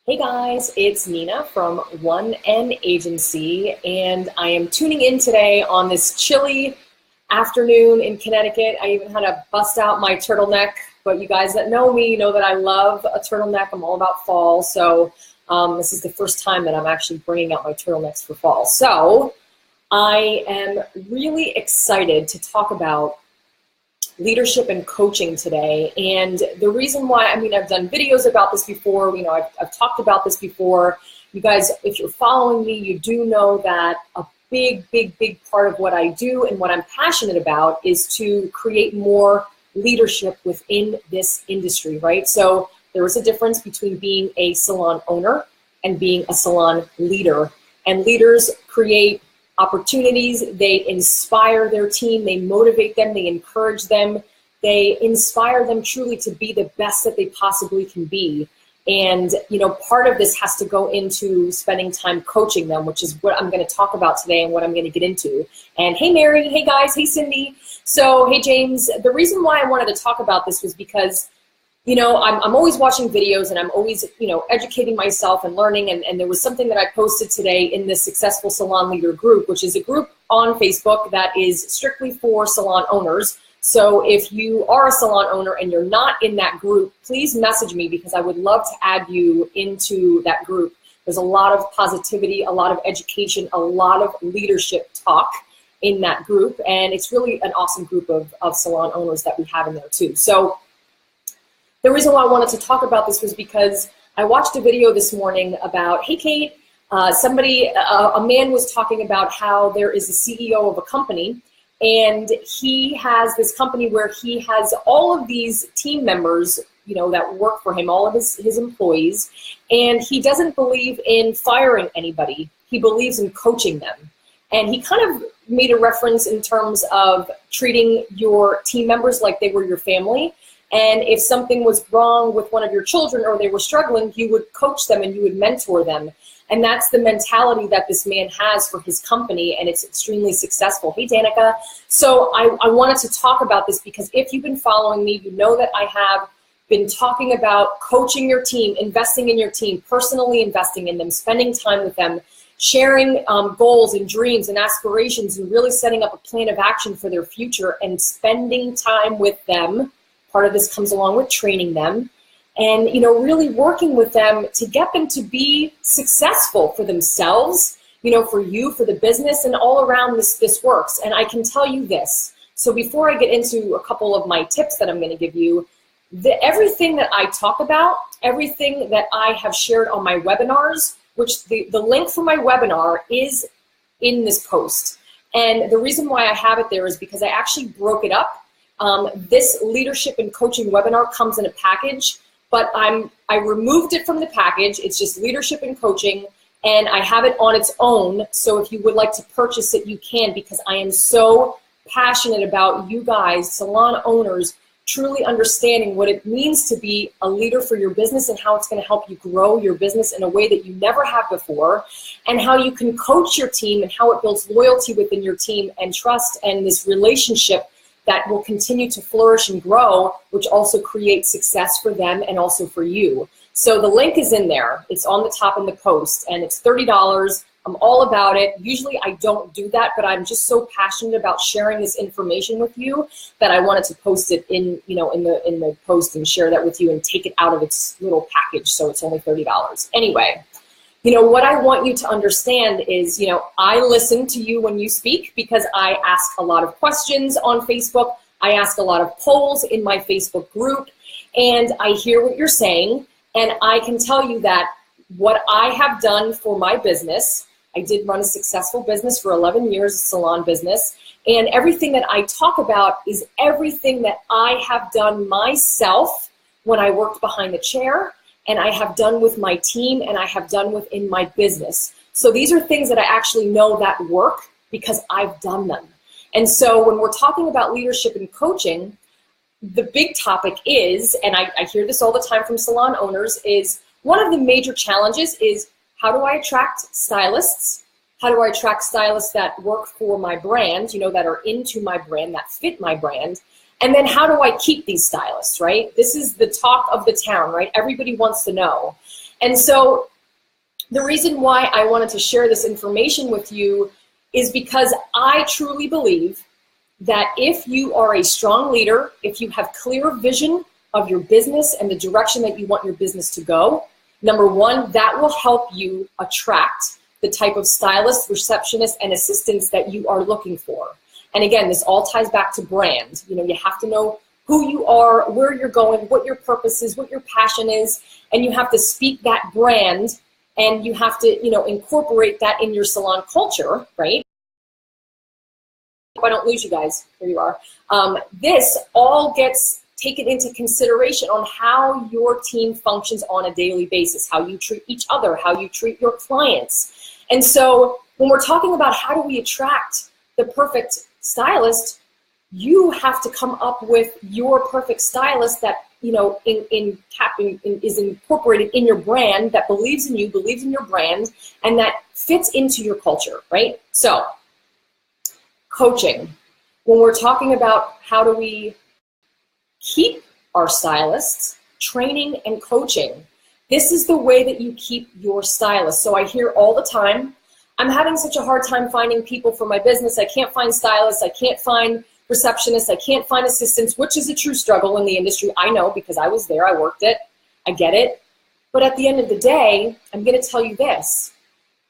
Hey guys, it's Nina from 1N Agency, and I am tuning in today on this chilly afternoon in Connecticut. I even had to bust out my turtleneck, but you guys that know me know that I love a turtleneck. I'm all about fall, so this is the first time that I'm actually bringing out my turtlenecks for fall. So I am really excited to talk about leadership and coaching today. And the reason why, I've done videos about this before, I've talked about this before. You guys, if you're following me, you do know that a big part of what I do and what I'm passionate about is to create more leadership within this industry, right? So there is a difference between being a salon owner and being a salon leader. And leaders create opportunities, they inspire their team, they motivate them, they encourage them, they inspire them truly to be the best that they possibly can be. And, part of this has to go into spending time coaching them, which is what I'm going to talk about today and what I'm going to get into. And hey, Mary, hey guys, hey, Cindy. So, hey, James, the reason why I wanted to talk about this was because I'm always watching videos and I'm always, educating myself and learning. And there was something that I posted today in the Successful Salon Leader group, which is a group on Facebook that is strictly for salon owners. So if you are a salon owner and you're not in that group, please message me because I would love to add you into that group. There's a lot of positivity, a lot of education, a lot of leadership talk in that group. And it's really an awesome group of salon owners that we have in there too. So the reason why I wanted to talk about this was because I watched a video this morning about, hey, Kate, a man was talking about how there is a CEO of a company, and he has this company where he has all of these team members, that work for him, all of his employees, and he doesn't believe in firing anybody. He believes in coaching them. And he kind of made a reference in terms of treating your team members like they were your family. And if something was wrong with one of your children or they were struggling, you would coach them and you would mentor them. And that's the mentality that this man has for his company, and it's extremely successful. Hey, Danica. So I wanted to talk about this because if you've been following me, you know that I have been talking about coaching your team, investing in your team, personally investing in them, spending time with them, sharing goals and dreams and aspirations, and really setting up a plan of action for their future and spending time with them. Part of this comes along with training them and, really working with them to get them to be successful for themselves, for you, for the business, and all around this works. And I can tell you this. So before I get into a couple of my tips that I'm going to give you, everything that I talk about, everything that I have shared on my webinars, which the link for my webinar is in this post. And the reason why I have it there is because I actually broke it up. This leadership and coaching webinar comes in a package, but I removed it from the package. It's just leadership and coaching, and I have it on its own. So if you would like to purchase it, you can, because I am so passionate about you guys, salon owners, truly understanding what it means to be a leader for your business and how it's going to help you grow your business in a way that you never have before, and how you can coach your team and how it builds loyalty within your team and trust and this relationship that will continue to flourish and grow, which also creates success for them and also for you. So the link is in there. It's on the top in the post, and it's $30. I'm all about it. Usually I don't do that, but I'm just so passionate about sharing this information with you that I wanted to post it in the post and share that with you and take it out of its little package. So it's only $30. Anyway, what I want you to understand is, I listen to you when you speak because I ask a lot of questions on Facebook. I ask a lot of polls in my Facebook group, and I hear what you're saying. And I can tell you that what I have done for my business, I did run a successful business for 11 years, a salon business. And everything that I talk about is everything that I have done myself when I worked behind the chair, and I have done with my team, and I have done within my business. So these are things that I actually know that work because I've done them. And so when we're talking about leadership and coaching, the big topic is, and I hear this all the time from salon owners, is one of the major challenges is, how do I attract stylists? How do I attract stylists that work for my brand, that are into my brand, that fit my brand? And then how do I keep these stylists, right? This is the talk of the town, right? Everybody wants to know. And so the reason why I wanted to share this information with you is because I truly believe that if you are a strong leader, if you have clear vision of your business and the direction that you want your business to go, number one, that will help you attract the type of stylists, receptionists, and assistants that you are looking for. And again, this all ties back to brand. You know, you have to know who you are, where you're going, what your purpose is, what your passion is, and you have to speak that brand, and you have to, you know, incorporate that in your salon culture, right? If I don't lose you guys, here you are. This all gets taken into consideration on how your team functions on a daily basis, how you treat each other, how you treat your clients. And so when we're talking about how do we attract the perfect stylist, you have to come up with your perfect stylist that, you know, is incorporated in your brand, that believes in you, believes in your brand, and that fits into your culture, right? So, coaching. When we're talking about how do we keep our stylists, training and coaching, this is the way that you keep your stylist. So I hear all the time, I'm having such a hard time finding people for my business. I can't find stylists. I can't find receptionists. I can't find assistants, which is a true struggle in the industry. I know because I was there. I worked it. I get it. But at the end of the day, I'm going to tell you this.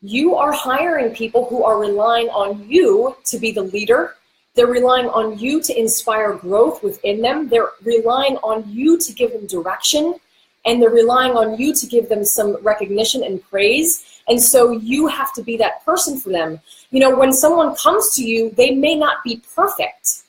You are hiring people who are relying on you to be the leader. They're relying on you to inspire growth within them. They're relying on you to give them direction, and they're relying on you to give them some recognition and praise. And so you have to be that person for them. You know, when someone comes to you, they may not be perfect,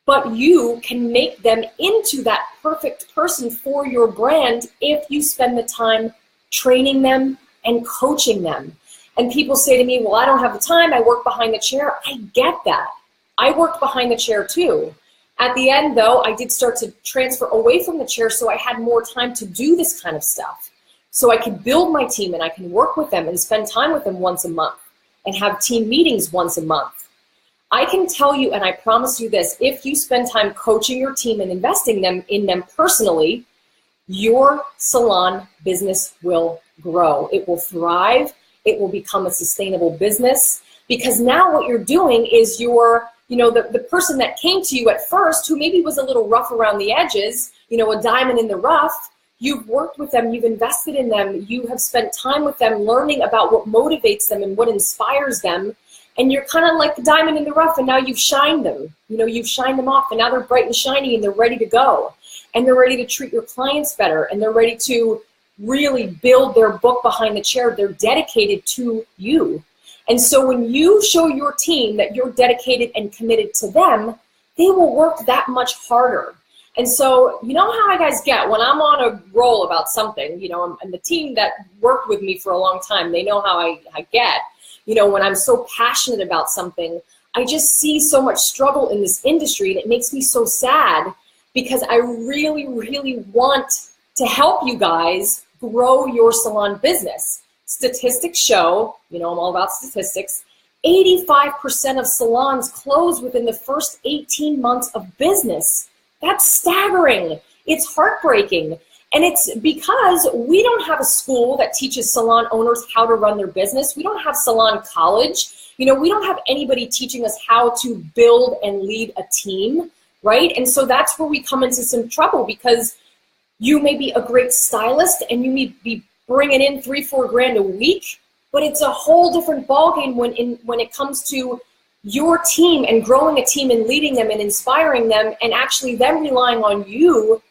but you can make them into that perfect person for your brand if you spend the time training them and coaching them. And people say to me, well, I don't have the time. I work behind the chair. I get that. I worked behind the chair too. At the end, though, I did start to transfer away from the chair so I had more time to do this kind of stuff. So I could build my team and I can work with them and spend time with them once a month and have team meetings once a month. I can tell you, and I promise you this, if you spend time coaching your team and investing in them personally, your salon business will grow. It will thrive. It will become a sustainable business, because now what you're doing is you're, you know, the person that came to you at first, who maybe was a little rough around the edges, you know, a diamond in the rough, you've worked with them, you've invested in them, you have spent time with them learning about what motivates them and what inspires them, and you're kind of like the diamond in the rough, and now you've shined them. You know, you've shined them off, and now they're bright and shiny, and they're ready to go. And they're ready to treat your clients better, and they're ready to really build their book behind the chair. They're dedicated to you. And so when you show your team that you're dedicated and committed to them, they will work that much harder. And so, you know how I guys get when I'm on a roll about something, you know, and the team that worked with me for a long time, they know how I get, you know, when I'm so passionate about something, I just see so much struggle in this industry, and it makes me so sad, because I really, really want to help you guys grow your salon business. Statistics show, you know, I'm all about statistics, 85% of salons close within the first 18 months of business. That's staggering. It's heartbreaking. And it's because we don't have a school that teaches salon owners how to run their business. We don't have salon college. You know, we don't have anybody teaching us how to build and lead a team, right? And so that's where we come into some trouble, because you may be a great stylist and you may be bringing in $3-4 grand a week, but it's a whole different ballgame when it comes to your team and growing a team and leading them and inspiring them, and actually them relying on you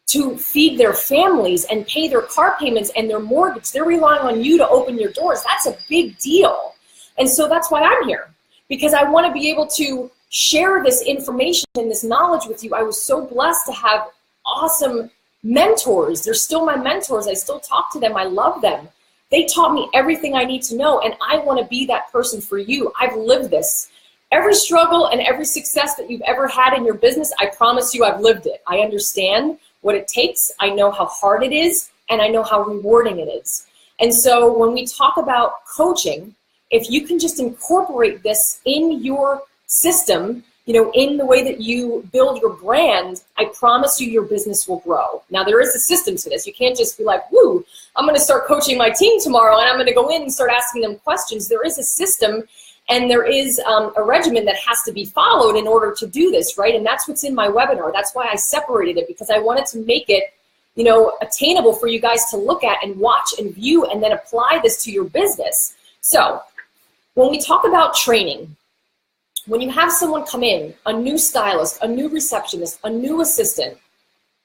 to feed their families and pay their car payments and their mortgage. They're relying on you to open your doors. That's a big deal. And so that's why I'm here, because I want to be able to share this information and this knowledge with you. I was so blessed to have awesome mentors. They're still my mentors. I still talk to them. I love them. They taught me everything I need to know, and I want to be that person for you. I've lived this. Every struggle and every success that you've ever had in your business, I promise you I've lived it. I understand what it takes. I know how hard it is, and I know how rewarding it is. And so when we talk about coaching, if you can just incorporate this in your system, in the way that you build your brand, I promise you your business will grow. Now, there is a system to this. You can't just be like, woo, I'm going to start coaching my team tomorrow and I'm going to go in and start asking them questions. There is a system and there is a regimen that has to be followed in order to do this, right? And that's what's in my webinar. That's why I separated it, because I wanted to make it, attainable for you guys to look at and watch and view and then apply this to your business. So when we talk about training, when you have someone come in, a new stylist, a new receptionist, a new assistant,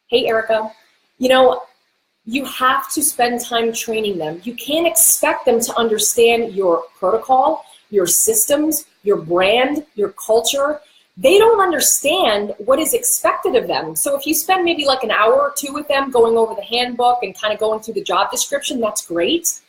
hey, Erica, you have to spend time training them. You can't expect them to understand your protocol, your systems, your brand, your culture. They don't understand what is expected of them. So if you spend maybe like an hour or two with them going over the handbook and kind of going through the job description, that's great.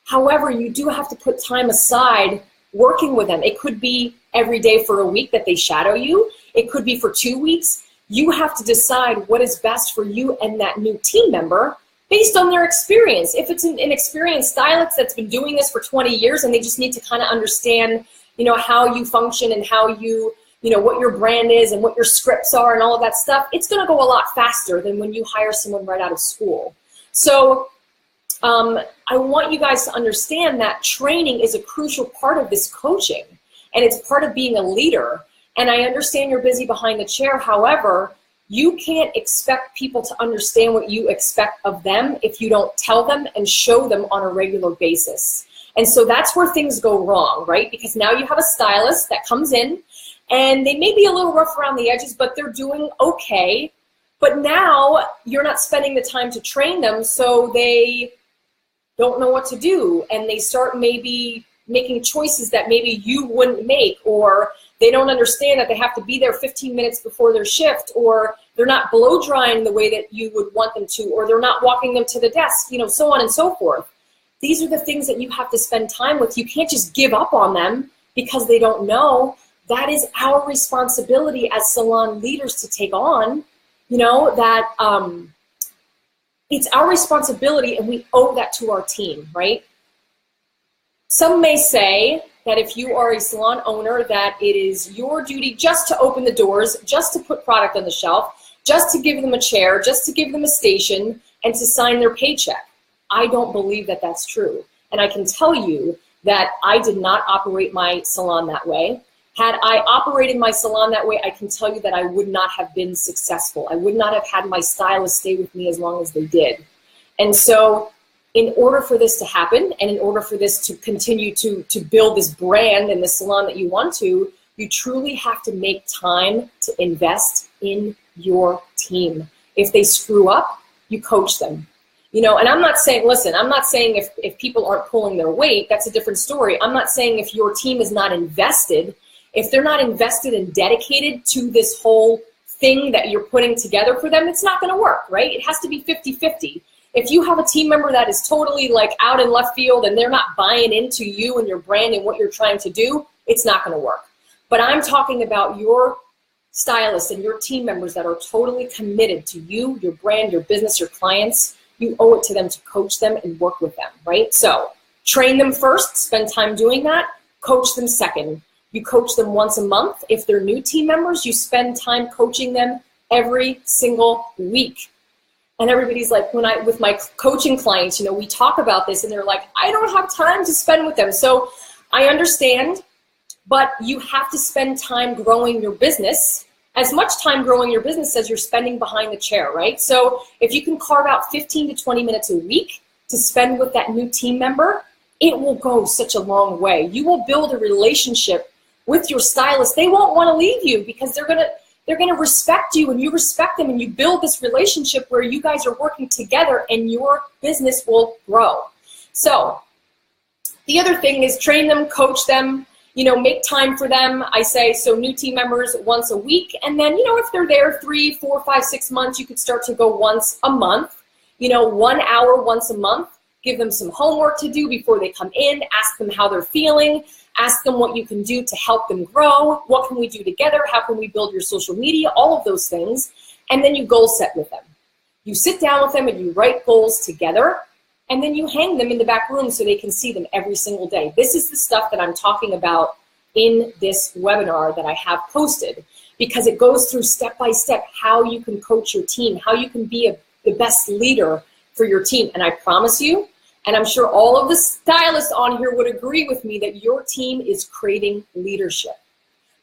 However, you do have to put time aside working with them. It could be every day for a week that they shadow you. It could be for 2 weeks. You have to decide what is best for you and that new team member based on their experience. If it's an experienced stylist that's been doing this for 20 years and they just need to kind of understand, how you function and how you, what your brand is and what your scripts are and all of that stuff, it's going to go a lot faster than when you hire someone right out of school. So I want you guys to understand that training is a crucial part of this coaching, and it's part of being a leader. And I understand you're busy behind the chair. However, you can't expect people to understand what you expect of them if you don't tell them and show them on a regular basis. And so that's where things go wrong, right? Because now you have a stylist that comes in and they may be a little rough around the edges, but they're doing okay. But now you're not spending the time to train them, so they don't know what to do, and they start maybe making choices that maybe you wouldn't make, or they don't understand that they have to be there 15 minutes before their shift, or they're not blow drying the way that you would want them to, or they're not walking them to the desk, so on and so forth. These are the things that you have to spend time with. You can't just give up on them because they don't know. That is our responsibility as salon leaders to take on, it's our responsibility, and we owe that to our team, right? Some may say that if you are a salon owner, that it is your duty just to open the doors, just to put product on the shelf, just to give them a chair, just to give them a station, and to sign their paycheck. I don't believe that that's true. And I can tell you that I did not operate my salon that way. Had I operated my salon that way, I can tell you that I would not have been successful. I would not have had my stylists stay with me as long as they did. And so in order for this to happen, and in order for this to continue to build this brand in the salon that you want to, you truly have to make time to invest in your team. If they screw up, you coach them. And I'm not saying, listen, I'm not saying if people aren't pulling their weight, that's a different story. I'm not saying if your team is not invested, if they're not invested and dedicated to this whole thing that you're putting together for them, it's not going to work, right? It has to be 50-50. If you have a team member that is totally like out in left field and they're not buying into you and your brand and what you're trying to do, it's not going to work. But I'm talking about your stylists and your team members that are totally committed to you, your brand, your business, your clients. You owe it to them to coach them and work with them, right? So train them first, spend time doing that, coach them second. You coach them once a month. If they're new team members, you spend time coaching them every single week. And everybody's like, with my coaching clients, we talk about this and they're like, I don't have time to spend with them. So I understand, but you have to spend time growing your business, as much time growing your business as you're spending behind the chair, right? So if you can carve out 15 to 20 minutes a week to spend with that new team member, it will go such a long way. You will build a relationship with your stylist. They won't want to leave you because they're gonna respect you and you respect them, and you build this relationship where you guys are working together and your business will grow. So the other thing is train them, coach them, make time for them. I say, so new team members once a week, and then, if they're there 3, 4, 5, 6 months, you could start to go once a month, 1 hour once a month. Give them some homework to do before they come in, ask them how they're feeling, ask them what you can do to help them grow, what can we do together, how can we build your social media, all of those things, and then you goal set with them. You sit down with them and you write goals together, and then you hang them in the back room so they can see them every single day. This is the stuff that I'm talking about in this webinar that I have posted. because it goes through step by step how you can coach your team, how you can be the best leader for your team. And I promise you, and I'm sure all of the stylists on here would agree with me, that your team is craving leadership.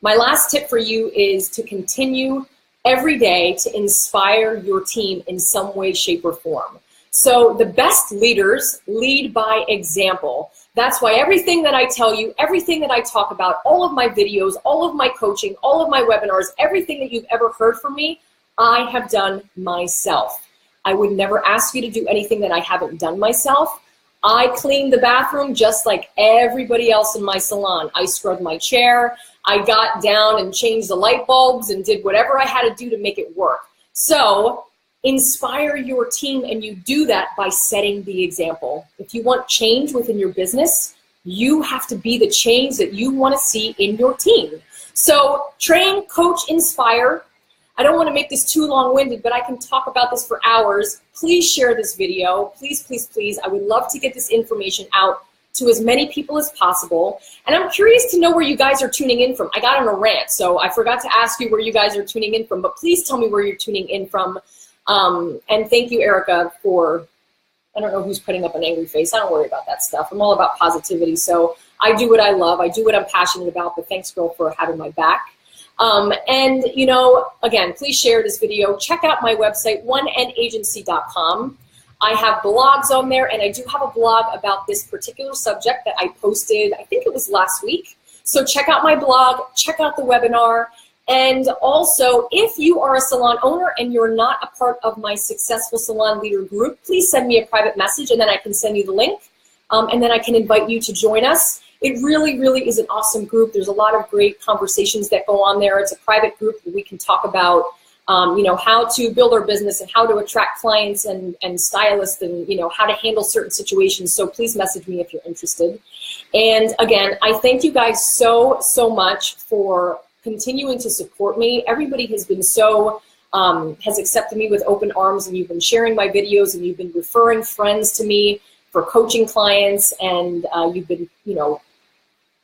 My last tip for you is to continue every day to inspire your team in some way, shape, or form. So the best leaders lead by example. That's why everything that I tell you, everything that I talk about, all of my videos, all of my coaching, all of my webinars, everything that you've ever heard from me, I have done myself. I would never ask you to do anything that I haven't done myself. I cleaned the bathroom just like everybody else in my salon. I scrubbed my chair. I got down and changed the light bulbs and did whatever I had to do to make it work. So inspire your team, and you do that by setting the example. If you want change within your business, you have to be the change that you want to see in your team. So train, coach, inspire. I don't want to make this too long-winded, but I can talk about this for hours. Please share this video. Please, please, please. I would love to get this information out to as many people as possible. And I'm curious to know where you guys are tuning in from. I got on a rant, so I forgot to ask you where you guys are tuning in from, but please tell me where you're tuning in from. And thank you, Erica, for, I don't know who's putting up an angry face. I don't worry about that stuff. I'm all about positivity. So I do what I love. I do what I'm passionate about, but thanks, girl, for having my back. And, you know, again, please share this video. Check out my website, onenagency.com. I have blogs on there, and I do have a blog about this particular subject that I posted, I think it was last week. So check out my blog, check out the webinar. And also, if you are a salon owner and you're not a part of my Successful Salon Leader group, please send me a private message, and then I can send you the link, and then I can invite you to join us. It really, really is an awesome group. There's a lot of great conversations that go on there. It's a private group where we can talk about you know, how to build our business and how to attract clients and stylists, and, you know, how to handle certain situations. So please message me if you're interested. And again, I thank you guys so, so much for continuing to support me. Everybody has been so, has accepted me with open arms, and you've been sharing my videos, and you've been referring friends to me for coaching clients, and you've been, you know,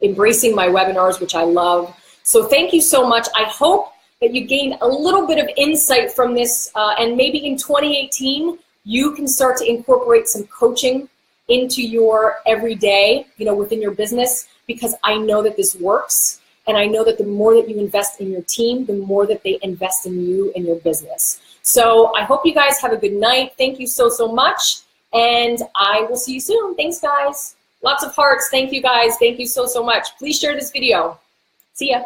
embracing my webinars, which I love. So thank you so much. I hope that you gained a little bit of insight from this, and maybe in 2018, you can start to incorporate some coaching into your everyday, you know, within your business, because I know that this works, and I know that the more that you invest in your team, the more that they invest in you and your business. So I hope you guys have a good night. Thank you so, so much, and I will see you soon. Thanks, guys. Lots of hearts. Thank you, guys. Thank you so, so much. Please share this video. See ya.